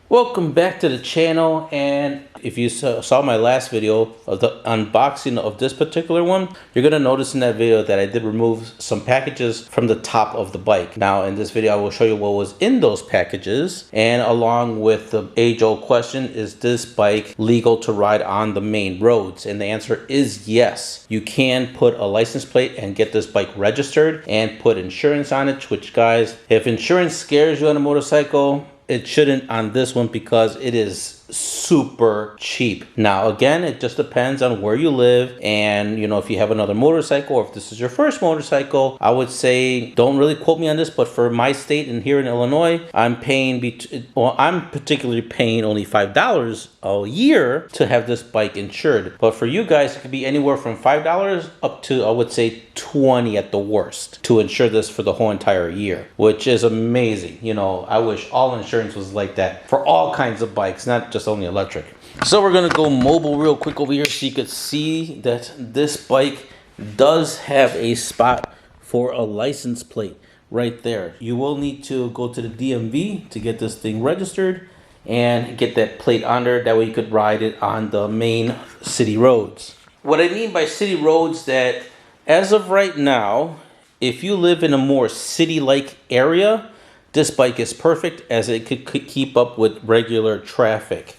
Welcome back to the channel, and if you saw my last video of the unboxing of this particular one, you're going to notice in that video that I did remove some packages from the top of the bike. Now in this video I will show you what was in those packages, and along with the age-old question, is this bike legal to ride on the main roads? And the answer is yes. You can put a license plate and get this bike registered and put insurance on it, which, guys, if insurance scares you on a motorcycle, it shouldn't on this one because it is super cheap. Now again, it just depends on where you live, and if you have another motorcycle or if this is your first motorcycle, I would say don't really quote me on this, but for my state and here in Illinois, I'm particularly paying only $5 a year to have this bike insured. But for you guys, it could be anywhere from $5 up to, I would say, $20 at the worst to insure this for the whole entire year, which is amazing. I wish all insurance was like that for all kinds of bikes, not just only electric. So we're gonna go mobile real quick over here so you could see that this bike does have a spot for a license plate right there. You will need to go to the DMV to get this thing registered and get that plate on there. That way you could ride it on the main city roads. What I mean by city roads, that as of right now, if you live in a more city-like area, this bike is perfect, as it could keep up with regular traffic.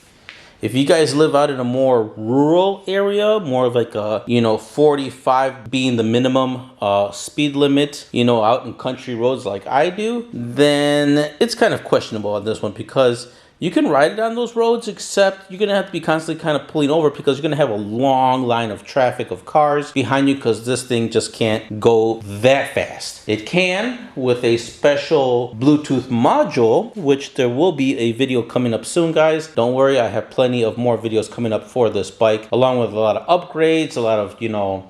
If you guys live out in a more rural area, more of like a 45 being the minimum speed limit, out in country roads like I do, then it's kind of questionable on this one, because you can ride it on those roads, except you're going to have to be constantly kind of pulling over because you're going to have a long line of traffic of cars behind you, because this thing just can't go that fast. It can with a special Bluetooth module, which there will be a video coming up soon, guys. Don't worry, I have plenty of more videos coming up for this bike, along with a lot of upgrades, a lot of,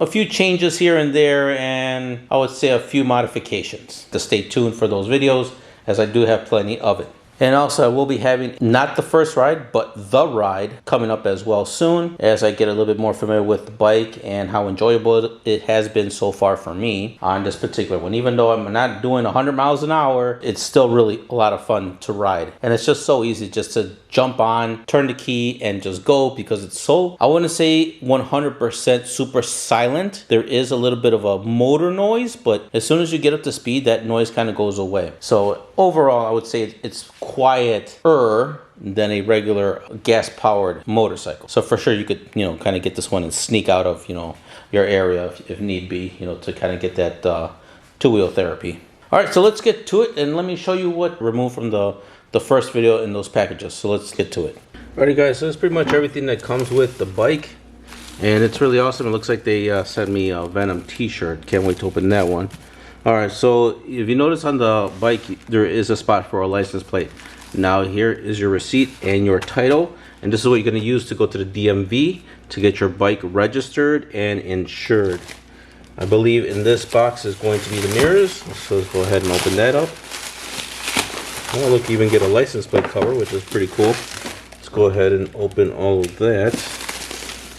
a few changes here and there, and I would say a few modifications. To stay tuned for those videos, as I do have plenty of it. And also, I will be having not the first ride, but the ride coming up as well soon, as I get a little bit more familiar with the bike and how enjoyable it has been so far for me on this particular one. Even though I'm not doing 100 miles an hour, it's still really a lot of fun to ride. And it's just so easy just to jump on, turn the key, and just go, because it's so, I wouldn't say 100% super silent. There is a little bit of a motor noise, but as soon as you get up to speed, that noise kind of goes away. So overall, I would say it's quieter than a regular gas-powered motorcycle. So for sure, you could, kind of get this one and sneak out of, your area if need be, to kind of get that two-wheel therapy. All right, so let's get to it, and let me show you what removed from the first video in those packages. So let's get to it. Alrighty, guys, so that's pretty much everything that comes with the bike, and it's really awesome. It looks like they sent me a Venom t-shirt. Can't wait to open that one. Alright, so if you notice on the bike, there is a spot for a license plate. Now here is your receipt and your title, and this is what you're going to use to go to the DMV to get your bike registered and insured. I believe in this box is going to be the mirrors, so let's go ahead and open that up. Oh look, you even get a license plate cover, which is pretty cool. Let's go ahead and open all of that.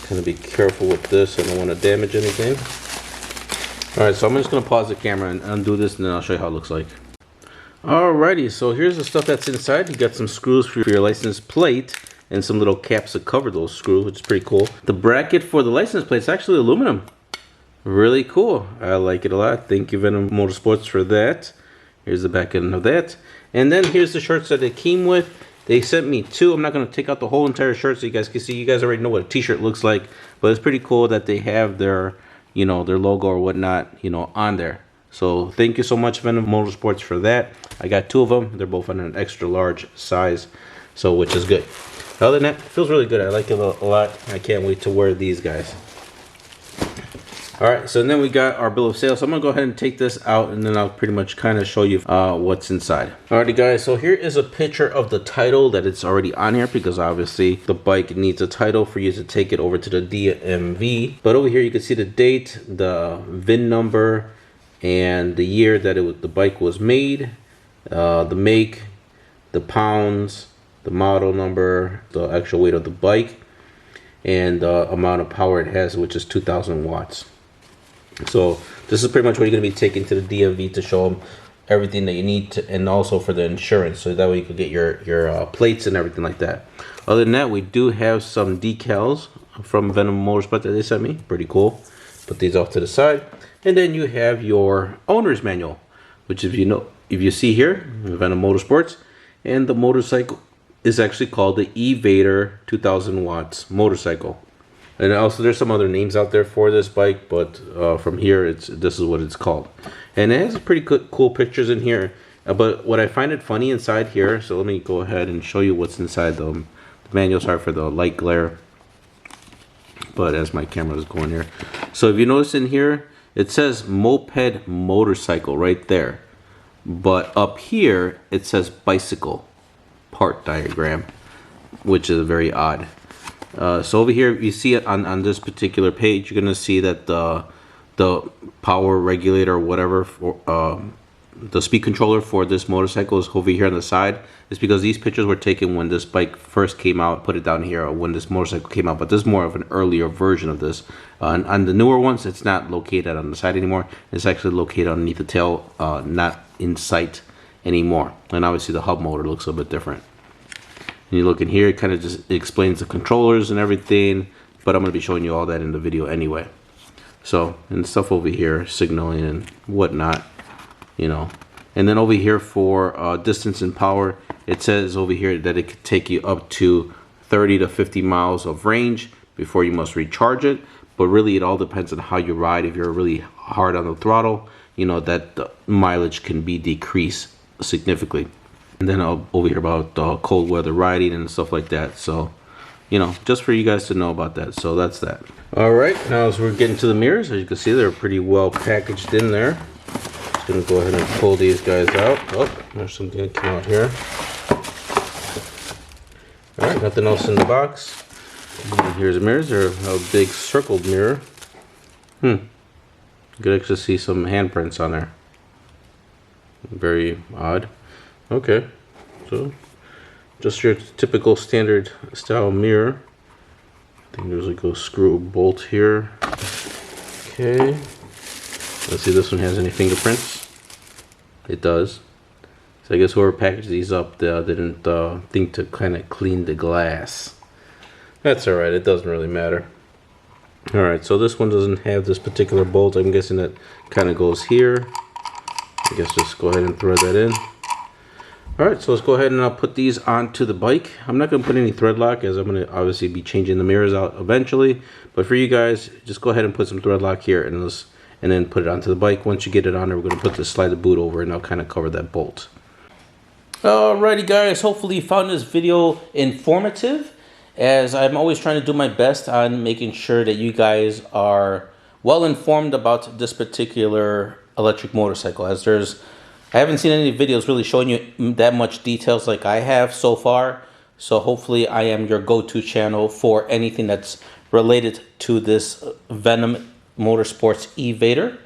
Kind of be careful with this, I don't want to damage anything. Alright, so I'm just going to pause the camera and undo this, and then I'll show you how it looks like. Alrighty, so here's the stuff that's inside. You got some screws for your license plate and some little caps to cover those screws, which is pretty cool. The bracket for the license plate is actually aluminum. Really cool. I like it a lot. Thank you, Venom Motorsports, for that. Here's the back end of that. And then here's the shirts that they came with. They sent me two. I'm not going to take out the whole entire shirt so you guys can see. You guys already know what a t-shirt looks like, but it's pretty cool that they have their their logo or whatnot, on there. So thank you so much, Venom Motorsports, for that. I got two of them. They're both on an extra large size, so which is good. Other than that, it feels really good. I like it a lot. I can't wait to wear these guys. Alright, so then we got our bill of sale. So I'm going to go ahead and take this out, and then I'll pretty much kind of show you what's inside. Alrighty, guys, so here is a picture of the title that it's already on here, because obviously the bike needs a title for you to take it over to the DMV. But over here you can see the date, the VIN number, and the year that the bike was made, the make, the pounds, the model number, the actual weight of the bike, and the amount of power it has, which is 2,000 watts. So this is pretty much what you're going to be taking to the DMV to show them everything that you need to, and also for the insurance, so that way you can get your plates and everything like that. Other than that, we do have some decals from Venom Motorsport that they sent me. Pretty cool. Put these off to the side, and then you have your owner's manual, which if you see here, Venom Motorsports, and the motorcycle is actually called the E-vader 2000 watts motorcycle. And also there's some other names out there for this bike, but from here this is what it's called. And it has pretty cool pictures in here. But what I find it funny inside here, so let me go ahead and show you what's inside the manual. Sorry for the light glare, but as my camera is going here. So if you notice in here, it says moped motorcycle right there. But up here, it says bicycle part diagram, which is very odd. So over here, you see it on this particular page, you're going to see that the power regulator or whatever, for, the speed controller for this motorcycle is over here on the side. It's because these pictures were taken when this bike first came out. Put it down here when this motorcycle came out, but this is more of an earlier version of this. On the newer ones, it's not located on the side anymore. It's actually located underneath the tail, not in sight anymore. And obviously the hub motor looks a bit different. And you look in here, it kind of just explains the controllers and everything, but I'm going to be showing you all that in the video anyway. So, and stuff over here, signaling and whatnot, you know. And then over here for distance and power, it says over here that it could take you up to 30 to 50 miles of range before you must recharge it. But really, it all depends on how you ride. If you're really hard on the throttle, you know, that the mileage can be decreased significantly. And then over here about cold weather riding and stuff like that. So, you know, just for you guys to know about that. So that's that. All right, now as we're getting to the mirrors, as you can see, they're pretty well packaged in there. Just gonna go ahead and pull these guys out. Oh, there's something that came out here. All right, nothing else in the box. And here's the mirrors. They're a big circled mirror. You could actually see some handprints on there. Very odd. Okay, so just your typical standard style mirror. I think there's like a screw bolt here. Okay, let's see if this one has any fingerprints. It does. So I guess whoever packaged these up didn't think to kind of clean the glass. That's alright, it doesn't really matter. Alright, so this one doesn't have this particular bolt. I'm guessing that kind of goes here. I guess just go ahead and thread that in. Alright, so let's go ahead and put these onto the bike. I'm not going to put any thread lock, as I'm going to obviously be changing the mirrors out eventually. But for you guys, just go ahead and put some thread lock here and then put it onto the bike. Once you get it on there, we're going to put the slide the boot over and I'll kind of cover that bolt. Alrighty guys, hopefully you found this video informative, as I'm always trying to do my best on making sure that you guys are well informed about this particular electric motorcycle, as I haven't seen any videos really showing you that much details like I have so far. So hopefully I am your go-to channel for anything that's related to this Venom Motorsports E-vader.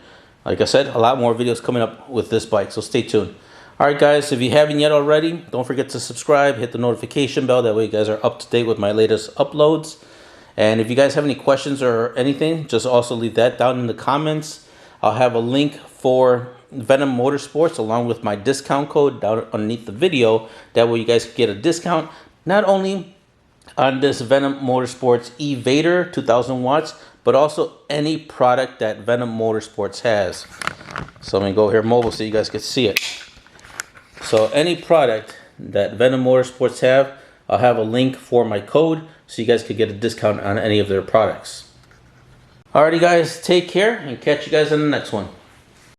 Like I said, a lot more videos coming up with this bike, so stay tuned. Alright guys, if you haven't yet already, don't forget to subscribe, hit the notification bell, that way you guys are up to date with my latest uploads. And if you guys have any questions or anything, just also leave that down in the comments. I'll have a link for Venom Motorsports along with my discount code down underneath the video. That way you guys can get a discount not only on this Venom Motorsports E-vader 2000 watts, but also any product that Venom Motorsports has. So let me go here mobile so you guys can see it. So any product that Venom Motorsports have, I'll have a link for my code so you guys can get a discount on any of their products. Alrighty guys, take care and catch you guys in the next one.